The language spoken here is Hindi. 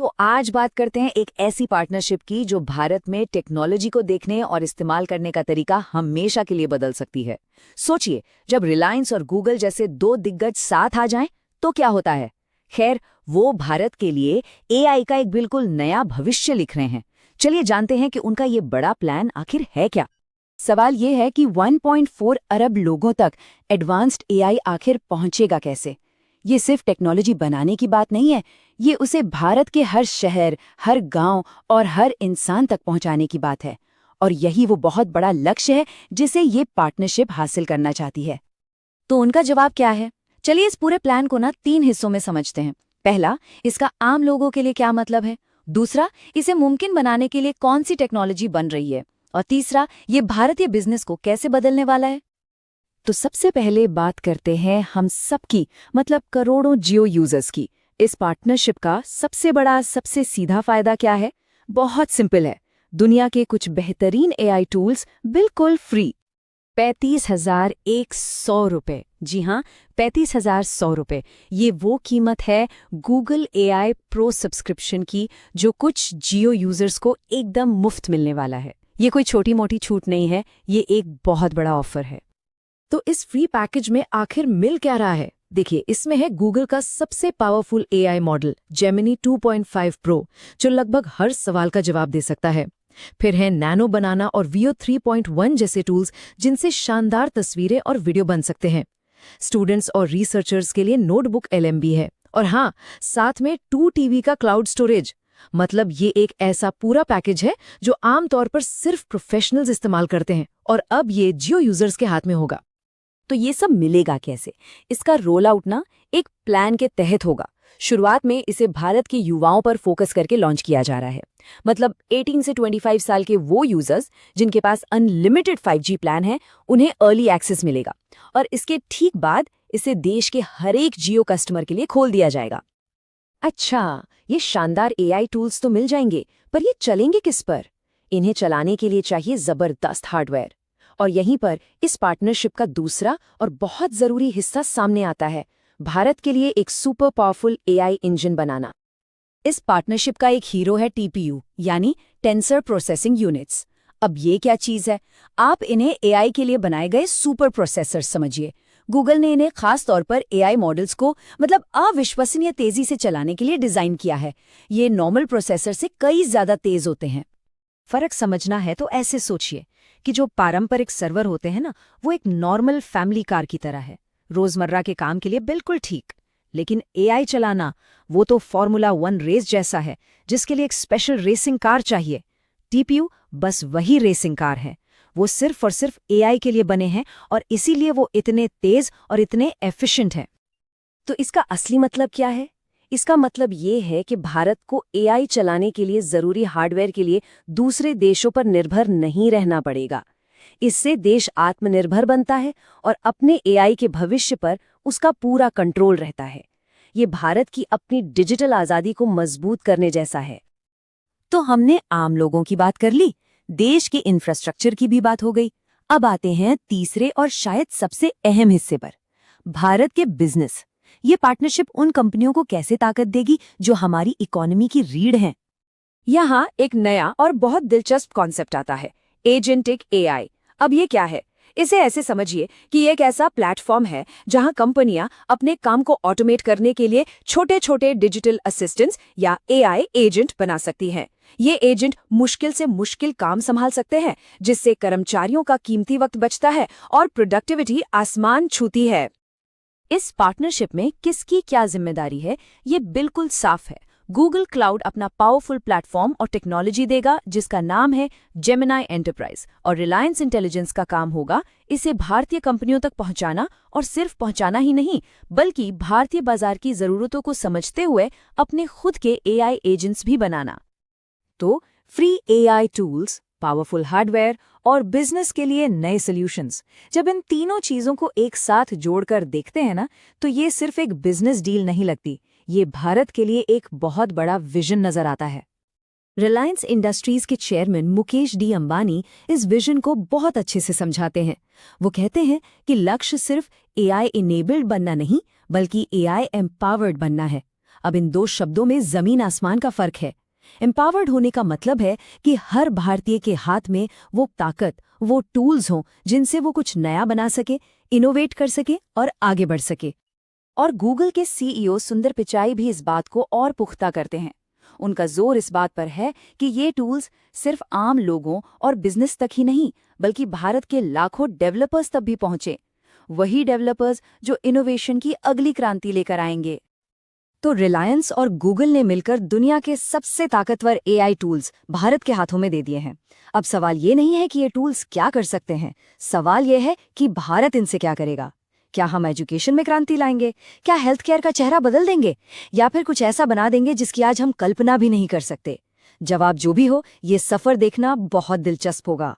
तो आज बात करते हैं एक ऐसी पार्टनरशिप की जो भारत में टेक्नोलॉजी को देखने और इस्तेमाल करने का तरीका हमेशा के लिए बदल सकती है। सोचिए, जब रिलायंस और गूगल जैसे दो दिग्गज साथ आ जाएं, तो क्या होता है। खैर, वो भारत के लिए एआई का एक बिल्कुल नया भविष्य लिख रहे हैं। चलिए जानते हैं कि उनका ये बड़ा प्लान आखिर है क्या। सवाल ये है कि 1.4 अरब लोगों तक एडवांस्ड एआई आखिर पहुंचेगा कैसे। ये सिर्फ टेक्नोलॉजी बनाने की बात नहीं है, ये उसे भारत के हर शहर, हर गांव और हर इंसान तक पहुंचाने की बात है। और यही वो बहुत बड़ा लक्ष्य है जिसे ये पार्टनरशिप हासिल करना चाहती है। तो उनका जवाब क्या है? चलिए इस पूरे प्लान को ना 3 हिस्सों में समझते हैं। पहला, इसका आम लोगों के लिए क्या मतलब है। दूसरा, इसे मुमकिन बनाने के लिए कौन सी टेक्नोलॉजी बन रही है। और तीसरा, ये भारतीय बिजनेस को कैसे बदलने वाला है। तो सबसे पहले बात करते हैं हम सबकी, मतलब करोड़ों जियो यूजर्स की। इस पार्टनरशिप का सबसे बड़ा, सबसे सीधा फायदा क्या है? बहुत सिंपल है। दुनिया के कुछ बेहतरीन एआई टूल्स बिल्कुल फ्री। 35,100 रुपये। जी हाँ, 35,100 रुपये। ये वो कीमत है गूगल एआई प्रो सब्सक्रिप्शन की, जो कुछ जियो यूजर्स को एकदम मुफ्त मिलने वाला है। ये कोई छोटी मोटी छूट नहीं है, ये एक बहुत बड़ा ऑफर है। तो इस फ्री पैकेज में आखिर मिल क्या रहा है? देखिए, इसमें है गूगल का सबसे powerful AI model Gemini 2.5 pro, जो लगभग हर सवाल का जवाब दे सकता है। फिर है नैनो बनाना और वीओ 3.1 जैसे टूल्स, जिनसे शानदार तस्वीरें और वीडियो बन सकते हैं। स्टूडेंट्स और रिसर्चर्स के लिए नोटबुक एलएमबी है। और हाँ, साथ में 2 टीबी का क्लाउड स्टोरेज। मतलब ये एक ऐसा पूरा पैकेज है जो आमतौर पर सिर्फ प्रोफेशनल्स इस्तेमाल करते हैं, और अब ये जियो यूजर्स के हाथ में होगा। तो ये सब मिलेगा कैसे? इसका रोल आउट ना एक प्लान के तहत होगा। शुरुआत में इसे भारत के युवाओं पर फोकस करके लॉन्च किया जा रहा है। मतलब 18 से 25 साल के वो यूजर्स जिनके पास अनलिमिटेड 5G प्लान है, उन्हें अर्ली एक्सेस मिलेगा। और इसके ठीक बाद इसे देश के हर एक जियो कस्टमर के लिए खोल दिया जाएगा। अच्छा, ये शानदार एआई टूल्स तो मिल जाएंगे, पर ये चलेंगे किस पर? इन्हें चलाने के लिए चाहिए जबरदस्त हार्डवेयर। और यहीं पर इस पार्टनरशिप का दूसरा और बहुत जरूरी हिस्सा सामने आता है, भारत के लिए एक सुपर पावरफुल एआई इंजन बनाना। इस पार्टनरशिप का एक हीरो है टीपीयू, यानी टेंसर प्रोसेसिंग यूनिट्स। अब ये क्या चीज है? आप इन्हें एआई के लिए बनाए गए सुपर प्रोसेसर समझिए। गूगल ने इन्हें खास तौर पर एआई मॉडल्स को मतलब अविश्वसनीय तेजी से चलाने के लिए डिजाइन किया है। ये नॉर्मल प्रोसेसर से कई ज्यादा तेज होते हैं। फर्क समझना है तो ऐसे सोचिए कि जो पारंपरिक सर्वर होते हैं ना, वो एक नॉर्मल फैमिली कार की तरह है, रोजमर्रा के काम के लिए बिल्कुल ठीक। लेकिन एआई चलाना, वो तो फॉर्मूला 1 रेस जैसा है, जिसके लिए एक स्पेशल रेसिंग कार चाहिए। टीपीयू बस वही रेसिंग कार है। वो सिर्फ और सिर्फ एआई के लिए बने हैं, और इसीलिए वो इतने तेज और इतने एफिशिएंट हैं। तो इसका असली मतलब क्या है? इसका मतलब ये है कि भारत को एआई चलाने के लिए जरूरी हार्डवेयर के लिए दूसरे देशों पर निर्भर नहीं रहना पड़ेगा। इससे देश आत्मनिर्भर बनता है और अपने एआई के भविष्य पर उसका पूरा कंट्रोल रहता है। ये भारत की अपनी डिजिटल आज़ादी को मजबूत करने जैसा है। तो हमने आम लोगों की बात कर ली, देश के इंफ्रास्ट्रक्चर की भी बात हो गई। अब आते हैं तीसरे और शायद सबसे अहम हिस्से पर, भारत के बिजनेस। ये पार्टनरशिप उन कंपनियों को कैसे ताकत देगी जो हमारी इकोनॉमी की रीढ़ हैं। यहाँ एक नया और बहुत दिलचस्प कॉन्सेप्ट आता है, एजेंटिक एआई। अब ये क्या है? इसे ऐसे समझिए कि ये एक ऐसा प्लेटफॉर्म है जहां कंपनियां अपने काम को ऑटोमेट करने के लिए छोटे छोटे डिजिटल असिस्टेंट्स या एआई एजेंट बना सकती हैं। ये एजेंट मुश्किल से मुश्किल काम संभाल सकते हैं, जिससे कर्मचारियों का कीमती वक्त बचता है और प्रोडक्टिविटी आसमान छूती है। इस पार्टनरशिप में किसकी क्या जिम्मेदारी है, ये बिल्कुल साफ है। गूगल क्लाउड अपना पावरफुल प्लेटफॉर्म और टेक्नोलॉजी देगा, जिसका नाम है जेमिनी एंटरप्राइज, और रिलायंस इंटेलिजेंस का काम होगा इसे भारतीय कंपनियों तक पहुंचाना, और सिर्फ पहुंचाना ही नहीं, बल्कि भारतीय बाजार की जरूरतों को समझते हुए अपने खुद के एआई एजेंट्स भी बनाना। तो free AI tools, powerful hardware और बिजनेस के लिए नए सॉल्यूशंस, जब इन तीनों चीजों को एक साथ जोड़कर देखते हैं ना, तो ये सिर्फ एक बिजनेस डील नहीं लगती, ये भारत के लिए एक बहुत बड़ा विजन नजर आता है। रिलायंस इंडस्ट्रीज के चेयरमैन मुकेश डी अंबानी इस विजन को बहुत अच्छे से समझाते हैं। वो कहते हैं कि लक्ष्य सिर्फ एआई इनेबल्ड बनना नहीं, बल्कि एआई एम्पावर्ड बनना है। अब इन दो शब्दों में जमीन आसमान का फर्क है। एम्पावर्ड होने का मतलब है कि हर भारतीय के हाथ में वो ताकत, वो टूल्स हों जिनसे वो कुछ नया बना सके, इनोवेट कर सके और आगे बढ़ सके। और गूगल के सीईओ सुंदर पिचाई भी इस बात को और पुख्ता करते हैं। उनका जोर इस बात पर है कि ये टूल्स सिर्फ आम लोगों और बिजनेस तक ही नहीं, बल्कि भारत के लाखों डेवलपर्स तक भी पहुंचे। वही डेवलपर्स जो इनोवेशन की अगली क्रांति लेकर आएंगे। तो रिलायंस और गूगल ने मिलकर दुनिया के सबसे ताकतवर एआई टूल्स भारत के हाथों में दे दिए हैं। अब सवाल ये नहीं है कि ये टूल्स क्या कर सकते हैं, सवाल ये है कि भारत इनसे क्या करेगा। क्या हम एजुकेशन में क्रांति लाएंगे? क्या हेल्थ केयर का चेहरा बदल देंगे? या फिर कुछ ऐसा बना देंगे जिसकी आज हम कल्पना भी नहीं कर सकते? जवाब जो भी हो, ये सफर देखना बहुत दिलचस्प होगा।